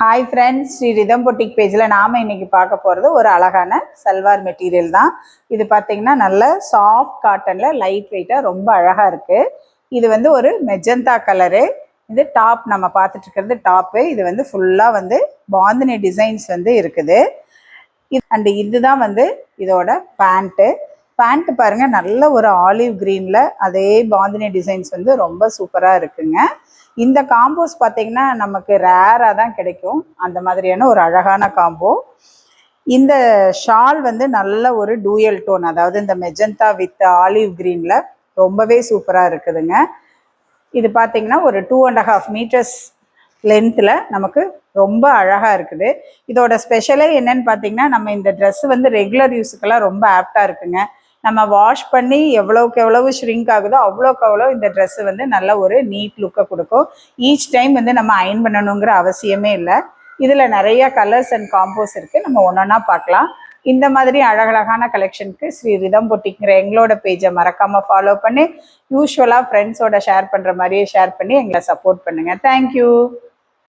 Hi friends, Shri rhythm boutique பேஜில் நாம் இன்றைக்கி பார்க்க போகிறது ஒரு அழகான சல்வார் மெட்டீரியல் தான். இது பார்த்திங்கன்னா நல்ல சாஃப்ட் காட்டனில் லைட் வெயிட்டாக ரொம்ப அழகாக இருக்குது. இது வந்து ஒரு மெஜந்தா கலரு. இது டாப் நம்ம பார்த்துட்ருக்கிறது டாப்பு. இது வந்து ஃபுல்லாக வந்து பாந்தினி டிசைன்ஸ் வந்து இருக்குது. அண்டு இதுதான் வந்து இதோட பேண்ட்டு பாருங்கள், நல்ல ஒரு ஆலிவ் க்ரீனில் அதே பாந்தினி டிசைன்ஸ் வந்து ரொம்ப சூப்பராக இருக்குங்க. இந்த காம்போஸ் பார்த்தீங்கன்னா நமக்கு ரேராக தான் கிடைக்கும். அந்த மாதிரியான ஒரு அழகான காம்போ. இந்த ஷால் வந்து நல்ல ஒரு டூயல் டோன், அதாவது இந்த மெஜந்தா வித் ஆலிவ் க்ரீனில் ரொம்பவே சூப்பராக இருக்குதுங்க. இது பார்த்தீங்கன்னா ஒரு 2.5 மீட்டர்ஸ் லென்த்தில் நமக்கு ரொம்ப அழகாக இருக்குது. இதோட ஸ்பெஷலே என்னன்னு பார்த்தீங்கன்னா, நம்ம இந்த ட்ரெஸ் வந்து ரெகுலர் யூஸுக்கெல்லாம் ரொம்ப ஆப்டாக இருக்குங்க. நம்ம வாஷ் பண்ணி எவ்வளோக்கு எவ்வளவு ஷ்ரிங்க் ஆகுதோ அவ்வளோக்கு அவ்வளோ இந்த ட்ரெஸ்ஸு வந்து நல்ல ஒரு நீட் லுக்கை கொடுக்கும். ஈச் டைம் வந்து நம்ம அயன் பண்ணணுங்கிற அவசியமே இல்லை. இதில் நிறைய கலர்ஸ் அண்ட் காம்போஸ் இருக்குது. நம்ம ஒன்றா பார்க்கலாம். இந்த மாதிரி அழகழகான கலெக்ஷனுக்கு ஸ்ரீ ரிதம் பொட்டிக்ங்கிற எங்களோட பேஜை மறக்காமல் ஃபாலோ பண்ணி யூஸ்வலாக ஃப்ரெண்ட்ஸோட ஷேர் பண்ணுற மாதிரியே ஷேர் பண்ணி எங்களை சப்போர்ட் பண்ணுங்கள். தேங்க்யூ.